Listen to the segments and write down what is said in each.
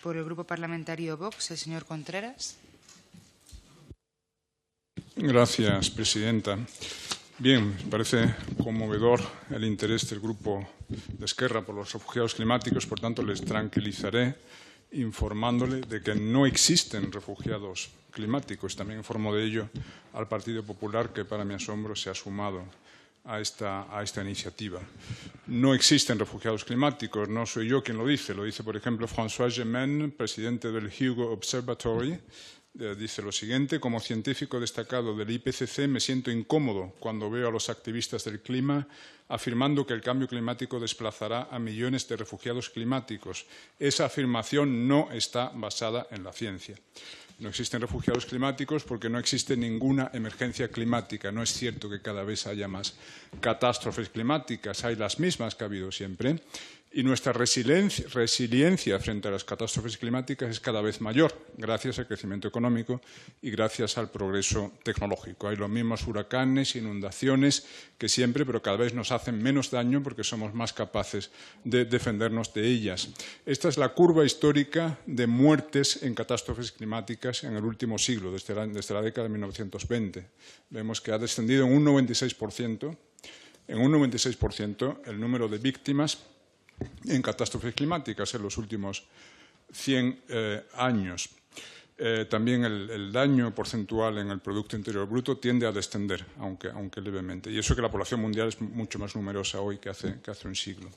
Por el Grupo Parlamentario Vox, el señor Contreras. Gracias, presidenta. Bien, me parece conmovedor el interés del Grupo de Esquerra por los refugiados climáticos, por tanto, les tranquilizaré informándole de que no existen refugiados climáticos. También informo de ello al Partido Popular, que para mi asombro se ha sumado a esta iniciativa. No existen refugiados climáticos, no soy yo quien lo dice, por ejemplo François Gemène, presidente del Hugo Observatory. Dice lo siguiente: como científico destacado del IPCC me siento incómodo cuando veo a los activistas del clima afirmando que el cambio climático desplazará a millones de refugiados climáticos. Esa afirmación no está basada en la ciencia. No existen refugiados climáticos porque no existe ninguna emergencia climática. No es cierto que cada vez haya más catástrofes climáticas, hay las mismas que ha habido siempre. Y nuestra resiliencia frente a las catástrofes climáticas es cada vez mayor, gracias al crecimiento económico y gracias al progreso tecnológico. Hay los mismos huracanes, inundaciones que siempre, pero cada vez nos hacen menos daño porque somos más capaces de defendernos de ellas. Esta es la curva histórica de muertes en catástrofes climáticas en el último siglo, desde la década de 1920. Vemos que ha descendido en un 96%, el número de víctimas en catástrofes climáticas en los últimos 100 años. También el daño porcentual en el Producto Interior Bruto tiende a descender, aunque levemente. Y eso que la población mundial es mucho más numerosa hoy que hace un siglo.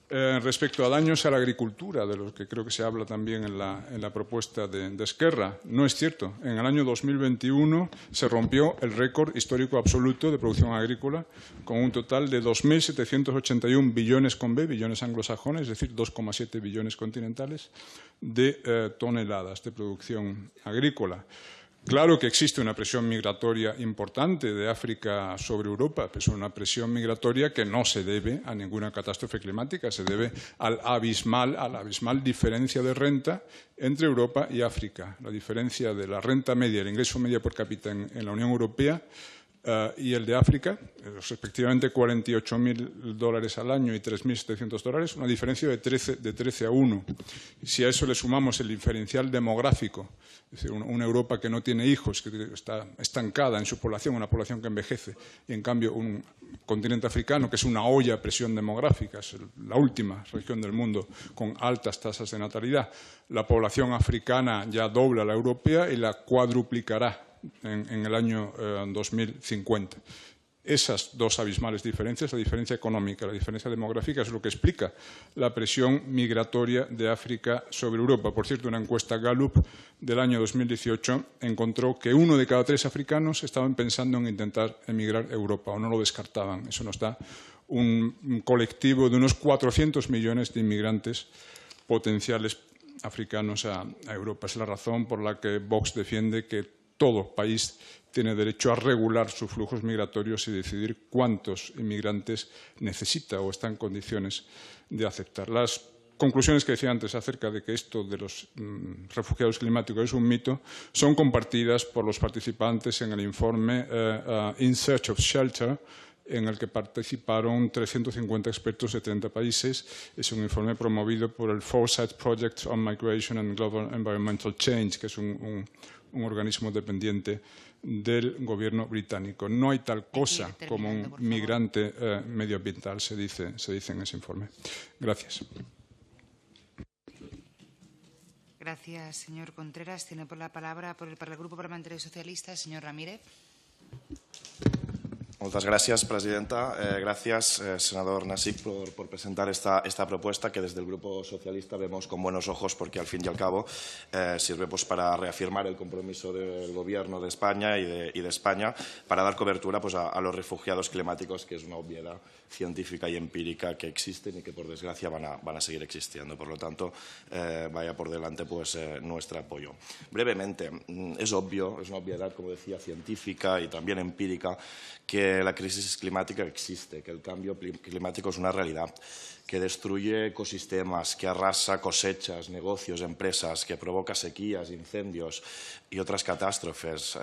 Respecto a daños a la agricultura, de los que creo que se habla también en la propuesta de Esquerra, no es cierto. En el año 2021 se rompió el récord histórico absoluto de producción agrícola con un total de 2.781 billones con B, billones anglosajones, es decir, 2,7 billones continentales de toneladas de producción agrícola. Claro que existe una presión migratoria importante de África sobre Europa, pero es una presión migratoria que no se debe a ninguna catástrofe climática, se debe a la abismal diferencia de renta entre Europa y África. La diferencia de la renta media, el ingreso medio per cápita en la Unión Europea y el de África, respectivamente $48.000 al año y $3.700, una diferencia de 13 a 1. Si a eso le sumamos el diferencial demográfico, es decir, una Europa que no tiene hijos, que está estancada en su población, una población que envejece, y en cambio un continente africano que es una olla a presión demográfica, es la última región del mundo con altas tasas de natalidad. La población africana ya dobla la europea y la cuadruplicará en el año 2050. Esas dos abismales diferencias, la diferencia económica, la diferencia demográfica, es lo que explica la presión migratoria de África sobre Europa. Por cierto, una encuesta Gallup del año 2018 encontró que 1 de cada 3 africanos estaban pensando en intentar emigrar a Europa o no lo descartaban. Eso nos da un colectivo de unos 400 millones de inmigrantes potenciales africanos a Europa. Es la razón por la que Vox defiende que todo país tiene derecho a regular sus flujos migratorios y decidir cuántos inmigrantes necesita o está en condiciones de aceptar. Las conclusiones que decía antes acerca de que esto de los refugiados climáticos es un mito son compartidas por los participantes en el informe In Search of Shelter, en el que participaron 350 expertos de 30 países. Es un informe promovido por el Foresight Project on Migration and Global Environmental Change, que es un organismo dependiente del gobierno británico. No hay tal cosa como un migrante medioambiental, se dice en ese informe. Gracias. Gracias, señor Contreras. Tiene la palabra por el Grupo Parlamentario Socialista el señor Ramírez. Muchas gracias, presidenta. Gracias, senador Nasik, por presentar esta propuesta que desde el Grupo Socialista vemos con buenos ojos porque, al fin y al cabo, sirve para reafirmar el compromiso del Gobierno de España y de España para dar cobertura a los refugiados climáticos, que es una obviedad científica y empírica que existen y que, por desgracia, van a seguir existiendo. Por lo tanto, vaya por delante nuestro apoyo. Brevemente, es obvio, es una obviedad, como decía, científica y también empírica, que la crisis climática existe, que el cambio climático es una realidad, que destruye ecosistemas, que arrasa cosechas, negocios, empresas, que provoca sequías, incendios y otras catástrofes,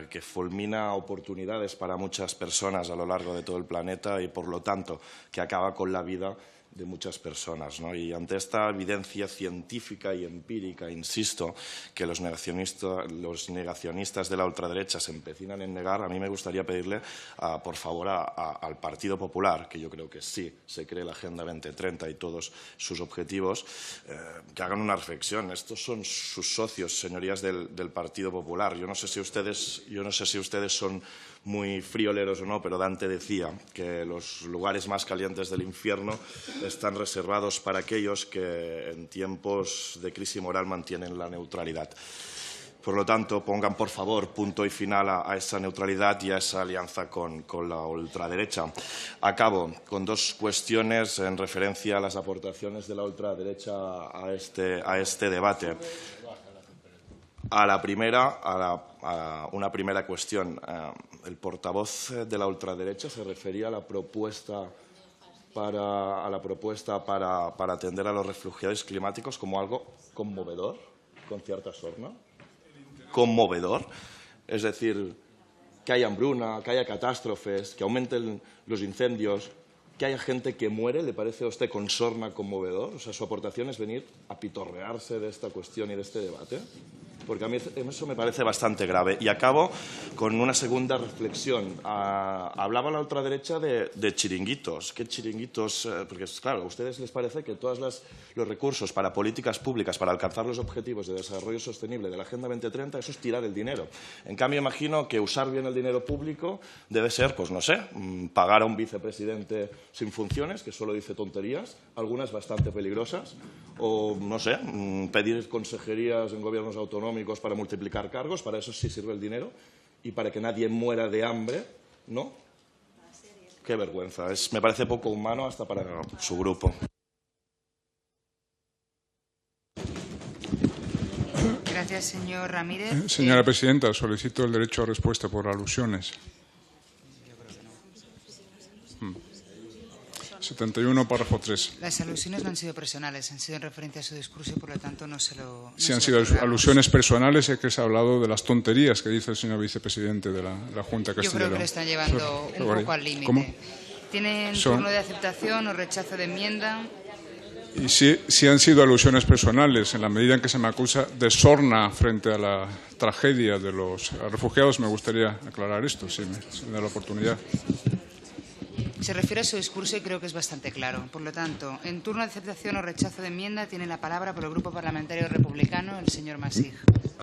que fulmina oportunidades para muchas personas a lo largo de todo el planeta y, por lo tanto, que acaba con la vida de muchas personas, ¿no? Y ante esta evidencia científica y empírica, insisto, que los negacionistas de la ultraderecha se empecinan en negar, a mí me gustaría pedirle, por favor, al Partido Popular, que yo creo que sí se cree la Agenda 2030 y todos sus objetivos, que hagan una reflexión. Estos son sus socios, señorías del Partido Popular. Yo no sé si ustedes son muy frioleros o no, pero Dante decía que los lugares más calientes del infierno están reservados para aquellos que en tiempos de crisis moral mantienen la neutralidad. Por lo tanto, pongan, por favor, punto y final a esa neutralidad y a esa alianza con la ultraderecha. Acabo con dos cuestiones en referencia a las aportaciones de la ultraderecha a este debate. A la primera, una primera cuestión. El portavoz de la ultraderecha se refería a la propuesta para atender a los refugiados climáticos como algo conmovedor, con cierta sorna. Conmovedor. Es decir, que haya hambruna, que haya catástrofes, que aumenten los incendios, que haya gente que muere, ¿le parece a usted con sorna conmovedor? O sea, su aportación es venir a pitorrearse de esta cuestión y de este debate. Porque a mí eso me parece bastante grave. Y acabo con una segunda reflexión. Hablaba la ultraderecha de chiringuitos. ¿Qué chiringuitos? Porque, claro, a ustedes les parece que todos los recursos para políticas públicas, para alcanzar los objetivos de desarrollo sostenible de la Agenda 2030, eso es tirar el dinero. En cambio, imagino que usar bien el dinero público debe ser, pues no sé, pagar a un vicepresidente sin funciones, que solo dice tonterías, algunas bastante peligrosas, o, no sé, pedir consejerías en gobiernos autonómicos para multiplicar cargos, para eso sí sirve el dinero, y para que nadie muera de hambre, ¿no? Qué vergüenza. Me parece poco humano hasta para su grupo. Gracias, señor Ramírez. Señora presidenta, solicito el derecho a respuesta por alusiones. 71, párrafo 3. Las alusiones no han sido personales, han sido en referencia a su discurso y, por lo tanto, no se lo... Si han sido alusiones personales, es que se ha hablado de las tonterías que dice el señor vicepresidente de la Junta Castilla y León. Yo creo que lo están llevando un poco al límite. ¿Cómo? ¿Tienen turno de aceptación o rechazo de enmienda? Y si han sido alusiones personales, en la medida en que se me acusa de sorna frente a la tragedia de los refugiados, me gustaría aclarar esto, si me da la oportunidad. Se refiere a su discurso y creo que es bastante claro. Por lo tanto, en turno de aceptación o rechazo de enmienda tiene la palabra por el Grupo Parlamentario Republicano el señor Masig.